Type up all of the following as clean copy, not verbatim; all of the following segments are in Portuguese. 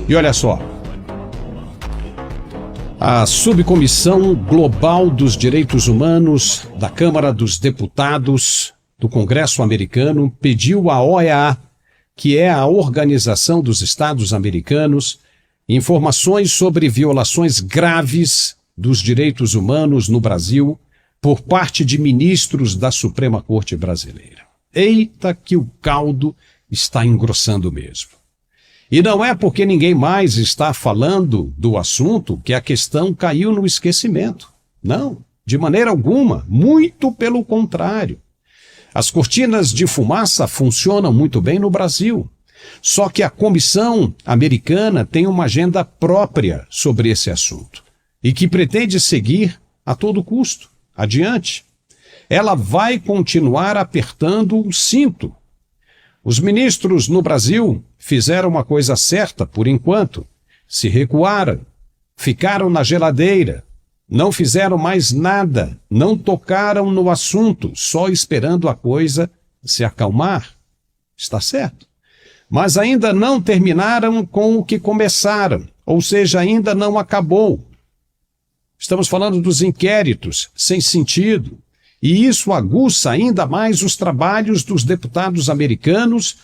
E olha só, a Subcomissão Global dos Direitos Humanos da Câmara dos Deputados do Congresso Americano pediu à OEA, que é a Organização dos Estados Americanos, informações sobre violações graves dos direitos humanos no Brasil por parte de ministros da Suprema Corte Brasileira. Eita, que o caldo está engrossando mesmo. E não é porque ninguém mais está falando do assunto que a questão caiu no esquecimento. Não, de maneira alguma, muito pelo contrário. As cortinas de fumaça funcionam muito bem no Brasil. Só que a Comissão Americana tem uma agenda própria sobre esse assunto e que pretende seguir a todo custo, adiante. Ela vai continuar apertando o cinto. Os ministros no Brasil fizeram uma coisa certa por enquanto, se recuaram, ficaram na geladeira, não fizeram mais nada, não tocaram no assunto, só esperando a coisa se acalmar. Está certo. Mas ainda não terminaram com o que começaram, ou seja, ainda não acabou. Estamos falando dos inquéritos sem sentido, e isso aguça ainda mais os trabalhos dos deputados americanos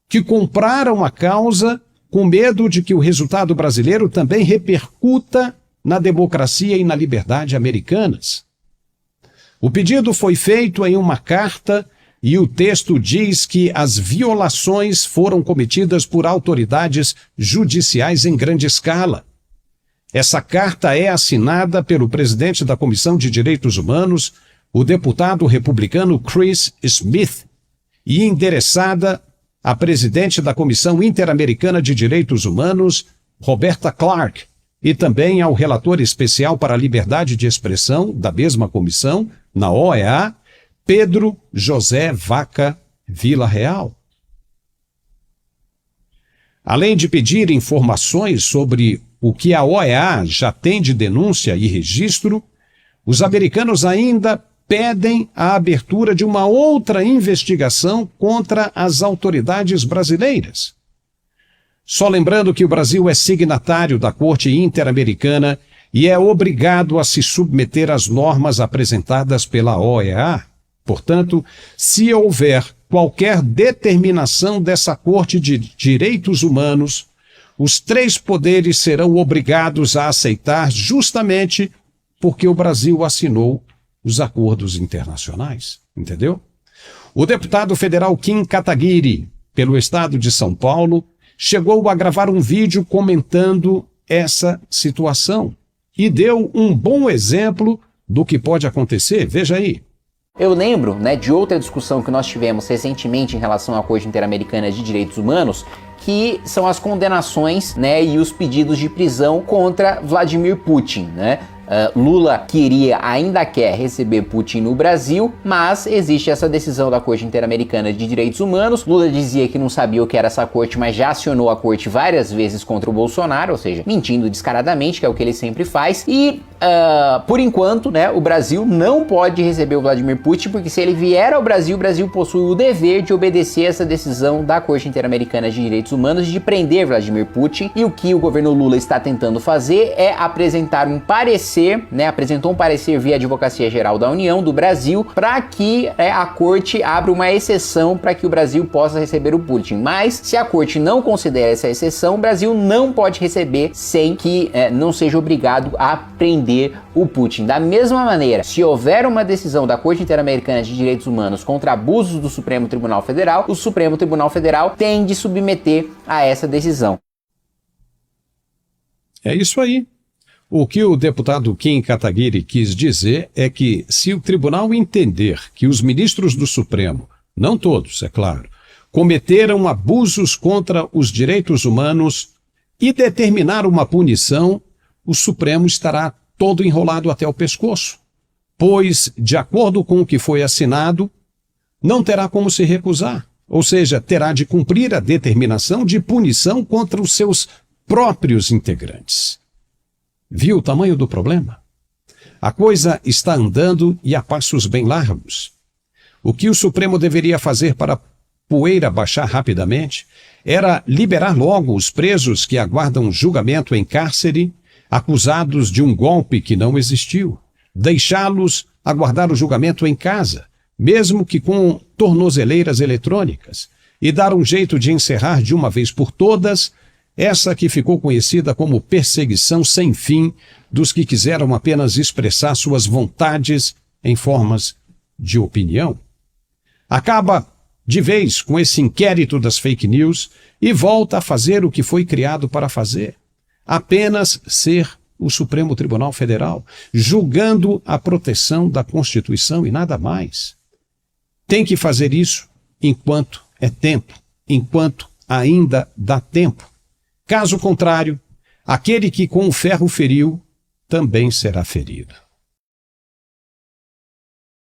que compraram a causa com medo de que o resultado brasileiro também repercuta na democracia e na liberdade americanas. O pedido foi feito em uma carta e o texto diz que as violações foram cometidas por autoridades judiciais em grande escala. Essa carta é assinada pelo presidente da Comissão de Direitos Humanos, o deputado republicano Chris Smith, e endereçada à presidente da Comissão Interamericana de Direitos Humanos, Roberta Clark, e também ao relator especial para a liberdade de expressão da mesma comissão, na OEA, Pedro José Vaca Villarreal. Além de pedir informações sobre o que a OEA já tem de denúncia e registro, os americanos ainda pedem a abertura de uma outra investigação contra as autoridades brasileiras. Só lembrando que o Brasil é signatário da Corte Interamericana e é obrigado a se submeter às normas apresentadas pela OEA. Portanto, se houver qualquer determinação dessa Corte de Direitos Humanos, os três poderes serão obrigados a aceitar justamente porque o Brasil assinou os acordos internacionais, entendeu? O deputado federal Kim Kataguiri, pelo estado de São Paulo, chegou a gravar um vídeo comentando essa situação e deu um bom exemplo do que pode acontecer. Veja aí. Eu lembro, de outra discussão que nós tivemos recentemente em relação à Corte Interamericana de Direitos Humanos, que são as condenações, e os pedidos de prisão contra Vladimir Putin, Lula ainda quer receber Putin no Brasil, mas existe essa decisão da Corte Interamericana de Direitos Humanos. Lula dizia que não sabia o que era essa corte, mas já acionou a corte várias vezes contra o Bolsonaro, ou seja, mentindo descaradamente, que é o que ele sempre faz. E, por enquanto, o Brasil não pode receber o Vladimir Putin, porque se ele vier ao Brasil, o Brasil possui o dever de obedecer essa decisão da Corte Interamericana de Direitos Humanos de prender Vladimir Putin. E o que o governo Lula está tentando fazer é apresentar um parecer, apresentou um parecer via Advocacia Geral da União do Brasil para que a corte abra uma exceção para que o Brasil possa receber o Putin. Mas se a corte não considera essa exceção, o Brasil não pode receber sem que não seja obrigado a prender o Putin. Da mesma maneira, se houver uma decisão da Corte Interamericana de Direitos Humanos contra abusos do Supremo Tribunal Federal, o Supremo Tribunal Federal tem de submeter a essa decisão. É isso aí. O que o deputado Kim Kataguiri quis dizer é que, se o tribunal entender que os ministros do Supremo, não todos, é claro, cometeram abusos contra os direitos humanos e determinar uma punição, o Supremo estará todo enrolado até o pescoço, pois, de acordo com o que foi assinado, não terá como se recusar, ou seja, terá de cumprir a determinação de punição contra os seus próprios integrantes. Viu o tamanho do problema? A coisa está andando e a passos bem largos. O que o Supremo deveria fazer para poeira baixar rapidamente era liberar logo os presos que aguardam julgamento em cárcere, acusados de um golpe que não existiu. Deixá-los aguardar o julgamento em casa, mesmo que com tornozeleiras eletrônicas, e dar um jeito de encerrar de uma vez por todas essa que ficou conhecida como perseguição sem fim dos que quiseram apenas expressar suas vontades em formas de opinião. Acaba de vez com esse inquérito das fake news e volta a fazer o que foi criado para fazer: apenas ser o Supremo Tribunal Federal, julgando a proteção da Constituição e nada mais. Tem que fazer isso enquanto é tempo, enquanto ainda dá tempo. Caso contrário, aquele que com o ferro feriu, também será ferido.